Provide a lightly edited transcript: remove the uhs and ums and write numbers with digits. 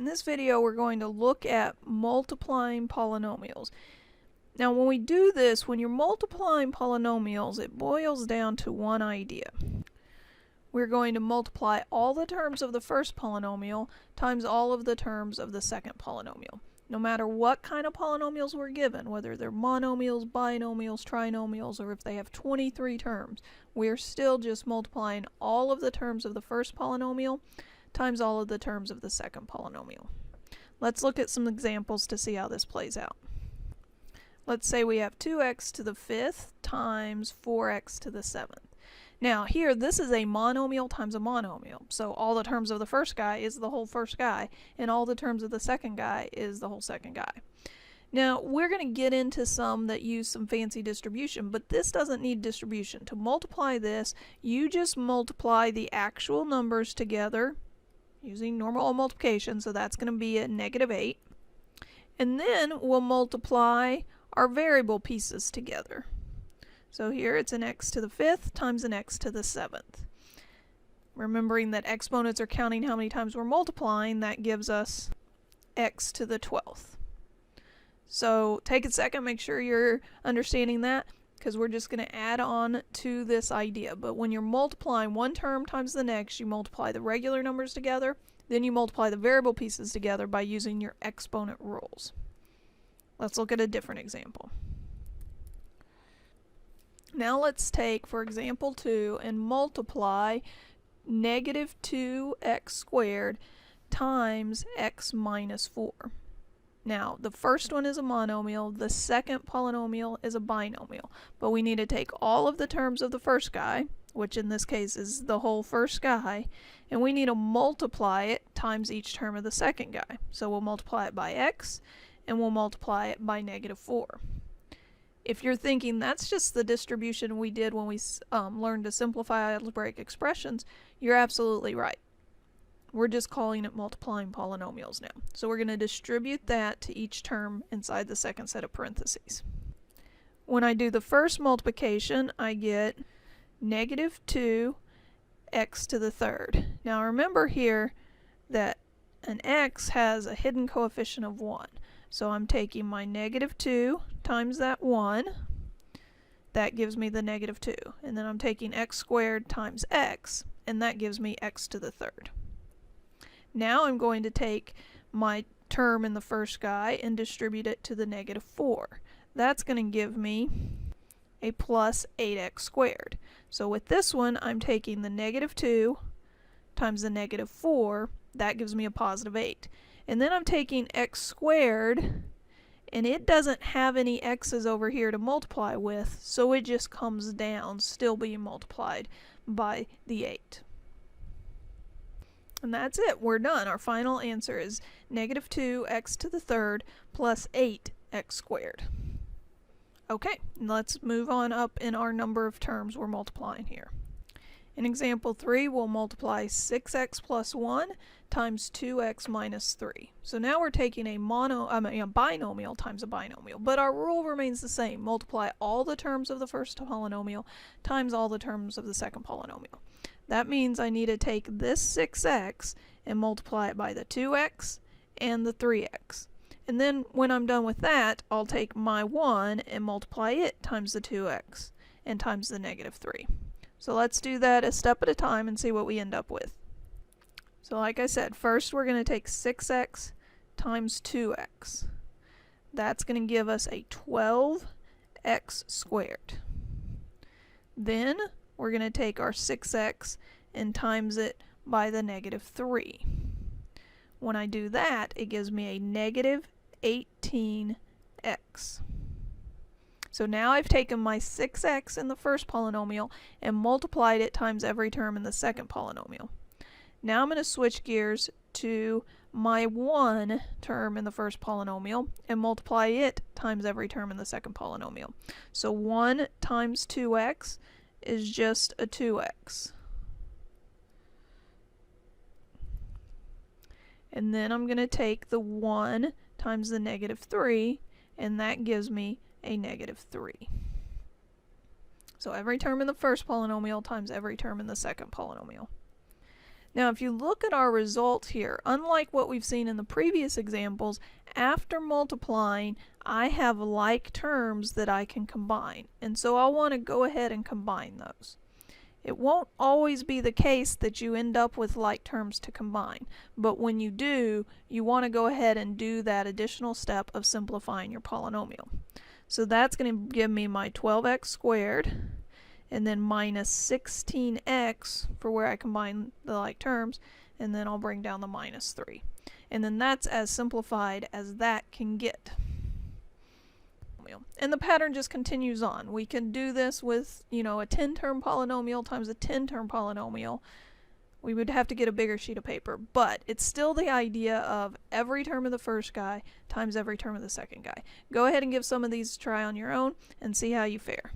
In this video, we're going to look at multiplying polynomials. Now, when we do this, when you're multiplying polynomials, it boils down to one idea. We're going to multiply all the terms of the first polynomial times all of the terms of the second polynomial. No matter what kind of polynomials we're given, whether they're monomials, binomials, trinomials, or if they have 23 terms, we're still just multiplying all of the terms of the first polynomial times all of the terms of the second polynomial. Let's look at some examples to see how this plays out. Let's say we have 2x to the 5th times 4x to the 7th. Now here, this is a monomial times a monomial. So all the terms of the first guy is the whole first guy, and all the terms of the second guy is the whole second guy. Now, we're going to get into some that use some fancy distribution, but this doesn't need distribution. To multiply this, you just multiply the actual numbers together using normal multiplication, so that's going to be a -8. And then we'll multiply our variable pieces together. So here it's an x to the 5th times an x to the 7th. Remembering that exponents are counting how many times we're multiplying, that gives us x to the 12th. So take a second, make sure you're understanding that, because we're just going to add on to this idea. But when you're multiplying one term times the next, you multiply the regular numbers together, then you multiply the variable pieces together by using your exponent rules. Let's look at a different example. Now let's take, for example 2, and multiply -2x squared times x minus 4. Now, the first one is a monomial, the second polynomial is a binomial, but we need to take all of the terms of the first guy, which in this case is the whole first guy, and we need to multiply it times each term of the second guy. So we'll multiply it by x, and we'll multiply it by -4. If you're thinking that's just the distribution we did when we learned to simplify algebraic expressions, you're absolutely right. We're just calling it multiplying polynomials now. So we're going to distribute that to each term inside the second set of parentheses. When I do the first multiplication, I get -2x to the 3rd. Now remember here that an x has a hidden coefficient of 1. So I'm taking my -2 times that 1. That gives me the -2. And then I'm taking x squared times x, and that gives me x to the 3rd. Now I'm going to take my term in the first guy and distribute it to the -4. That's going to give me a plus 8x squared. So with this one, I'm taking the -2 times the -4. That gives me a positive 8. And then I'm taking x squared, and it doesn't have any x's over here to multiply with, so it just comes down, still being multiplied by the 8. And that's it. We're done. Our final answer is -2x to the 3rd plus 8x squared. Okay, let's move on up in our number of terms we're multiplying here. In example 3, we'll multiply 6x plus 1 times 2x minus 3. So now we're taking a binomial times a binomial, but our rule remains the same. Multiply all the terms of the first polynomial times all the terms of the second polynomial. That means I need to take this 6x and multiply it by the 2x and the 3x. And then when I'm done with that, I'll take my 1 and multiply it times the 2x and times the -3. So let's do that a step at a time and see what we end up with. So like I said, first we're going to take 6x times 2x. That's going to give us a 12x squared. Then we're going to take our 6x and times it by the -3. When I do that, it gives me a -18x. So now I've taken my 6x in the first polynomial and multiplied it times every term in the second polynomial. Now I'm going to switch gears to my 1 term in the first polynomial and multiply it times every term in the second polynomial. So 1 times 2x is just a 2x. And then I'm going to take the 1 times the -3, and that gives me a -3. So every term in the first polynomial times every term in the second polynomial. Now if you look at our result here, unlike what we've seen in the previous examples, after multiplying I have like terms that I can combine, and so I'll want to go ahead and combine those. It won't always be the case that you end up with like terms to combine, but when you do, you want to go ahead and do that additional step of simplifying your polynomial. So that's going to give me my 12x squared, and then minus 16x for where I combine the like terms, and then I'll bring down the minus 3. And then that's as simplified as that can get. And the pattern just continues on. We can do this with, a 10-term polynomial times a 10-term polynomial. We would have to get a bigger sheet of paper, but it's still the idea of every term of the first guy times every term of the second guy. Go ahead and give some of these a try on your own and see how you fare.